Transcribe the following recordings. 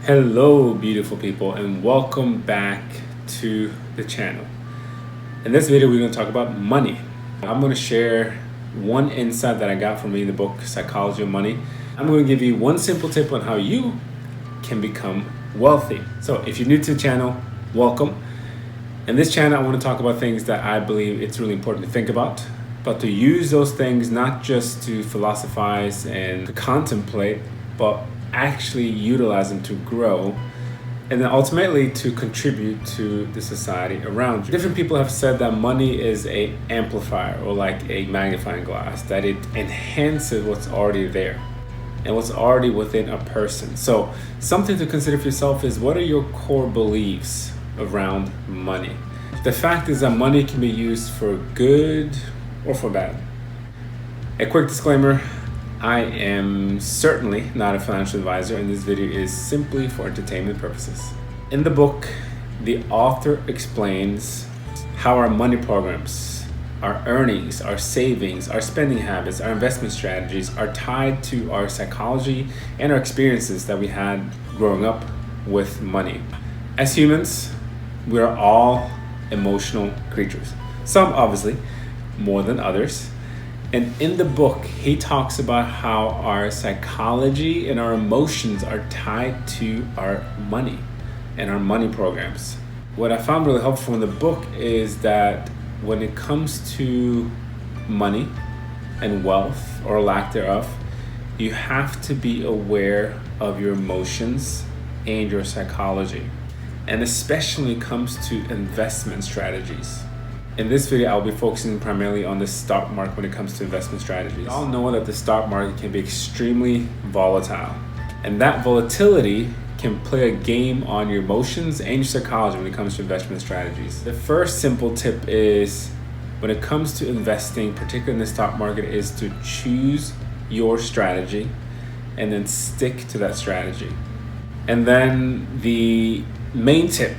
Hello beautiful people, and welcome back to the channel. In this video we're going to talk about money. I'm going to share one insight that I got from reading the book Psychology of Money. I'm going to give you one simple tip on how you can become wealthy. So if you're new to the channel, welcome. In this channel I want to talk about things that I believe it's really important to think about, but to use those things not just to philosophize and to contemplate, but actually utilize them to grow and then ultimately to contribute to the society around you. Different people have said that money is an amplifier or like a magnifying glass, that it enhances what's already there and what's already within a person. So something to consider for yourself is, what are your core beliefs around money? The fact is that money can be used for good or for bad. A quick disclaimer: I am certainly not a financial advisor, and this video is simply for entertainment purposes. In the book, the author explains how our money programs, our earnings, our savings, our spending habits, our investment strategies are tied to our psychology and our experiences that we had growing up with money. As humans, we are all emotional creatures. Some obviously more than others. And in the book, he talks about how our psychology and our emotions are tied to our money and our money programs. What I found really helpful in the book is that when it comes to money and wealth or lack thereof, you have to be aware of your emotions and your psychology. And especially when it comes to investment strategies. In this video, I'll be focusing primarily on the stock market when it comes to investment strategies. We all know that the stock market can be extremely volatile, and that volatility can play a game on your emotions and your psychology when it comes to investment strategies. The first simple tip is, when it comes to investing, particularly in the stock market, is to choose your strategy and then stick to that strategy. And then the main tip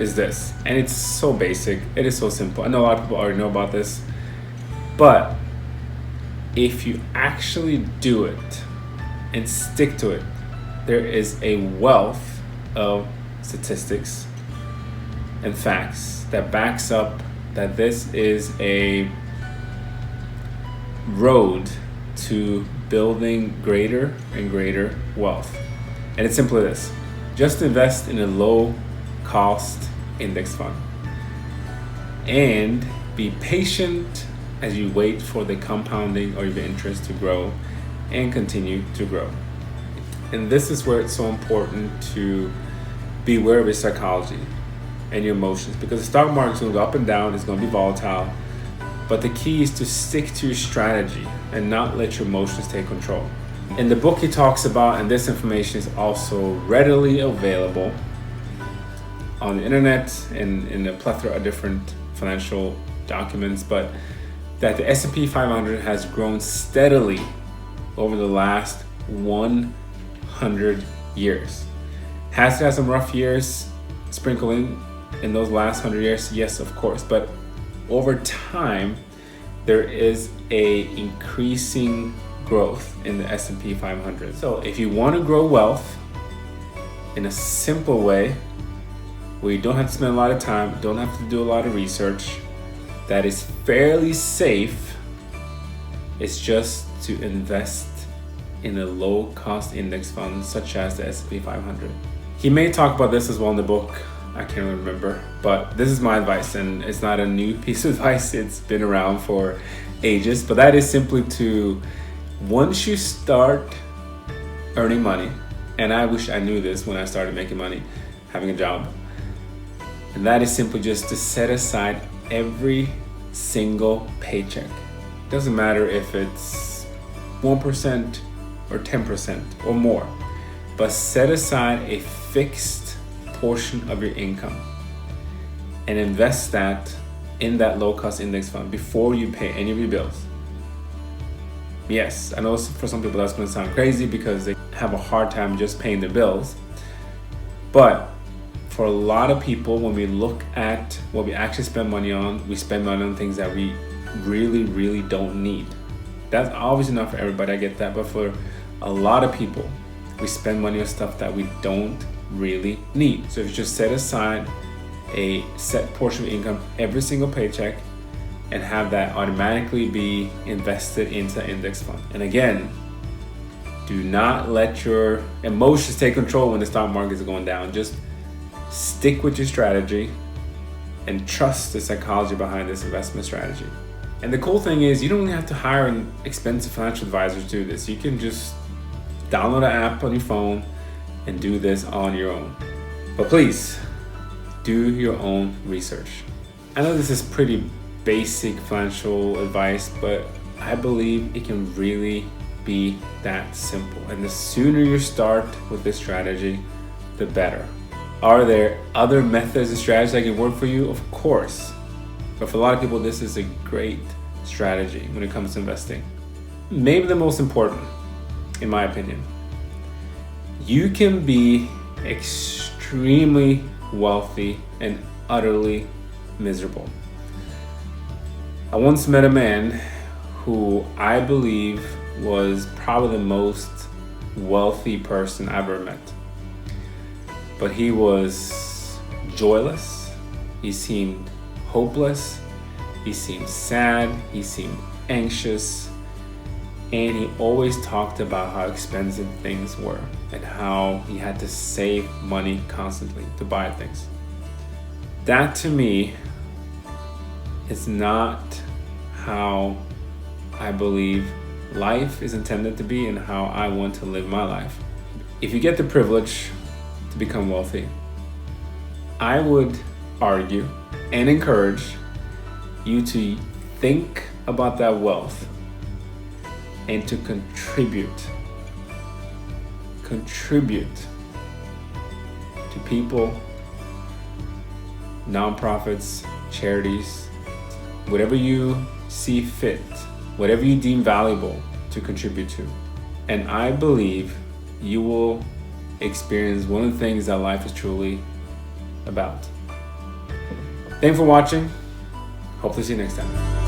is this, and it's so basic, it is so simple. I know a lot of people already know about this, but if you actually do it and stick to it, there is a wealth of statistics and facts that backs up that this is a road to building greater and greater wealth. And it's simply this: just invest in a low cost index fund and be patient as you wait for the compounding or your interest to grow and continue to grow. And this is where it's so important to be aware of your psychology and your emotions, because the stock market is going to go up and down, it's going to be volatile, but the key is to stick to your strategy and not let your emotions take control. In the book he talks about, and this information is also readily available on the internet and in a plethora of different financial documents, but that the S&P 500 has grown steadily over the last 100 years. Has it had some rough years sprinkling in those last 100 years? Yes, of course, but over time there is a increasing growth in the S&P 500. So if you want to grow wealth in a simple way, where you don't have to spend a lot of time, don't have to do a lot of research, that is fairly safe, it's just to invest in a low cost index fund such as the S&P 500. He may talk about this as well in the book, I can't really remember, but this is my advice, and it's not a new piece of advice, it's been around for ages, but that is simply to, once you start earning money, and I wish I knew this when I started making money, having a job, and that is simply just to set aside every single paycheck. Doesn't matter if it's 1% or 10% or more, but set aside a fixed portion of your income and invest that in that low-cost index fund before you pay any of your bills. Yes, I know for some people that's going to sound crazy because they have a hard time just paying their bills, but for a lot of people, when we look at what we actually spend money on, we spend money on things that we really don't need. That's obviously not for everybody, I get that, but for a lot of people, we spend money on stuff that we don't really need. So if you just set aside a set portion of income every single paycheck and have that automatically be invested into an index fund. And again, do not let your emotions take control when the stock market is going down. Just stick with your strategy and trust the psychology behind this investment strategy. And the cool thing is, you don't have to hire an expensive financial advisor to do this. You can just download an app on your phone and do this on your own. But please, do your own research. I know this is pretty basic financial advice, but I believe it can really be that simple. And the sooner you start with this strategy, the better. Are there other methods and strategies that can work for you? Of course. But for a lot of people, this is a great strategy when it comes to investing. Maybe the most important, in my opinion. You can be extremely wealthy and utterly miserable. I once met a man who I believe was probably the most wealthy person I ever met. But he was joyless, he seemed hopeless, he seemed sad, he seemed anxious, and he always talked about how expensive things were and how he had to save money constantly to buy things. That to me is not how I believe life is intended to be and how I want to live my life. If you get the privilege to become wealthy, I would argue and encourage you to think about that wealth and to contribute to people, nonprofits, charities, whatever you see fit, whatever you deem valuable to contribute to. And I believe you will experience one of the things that life is truly about. Thanks for watching. Hope to see you next time.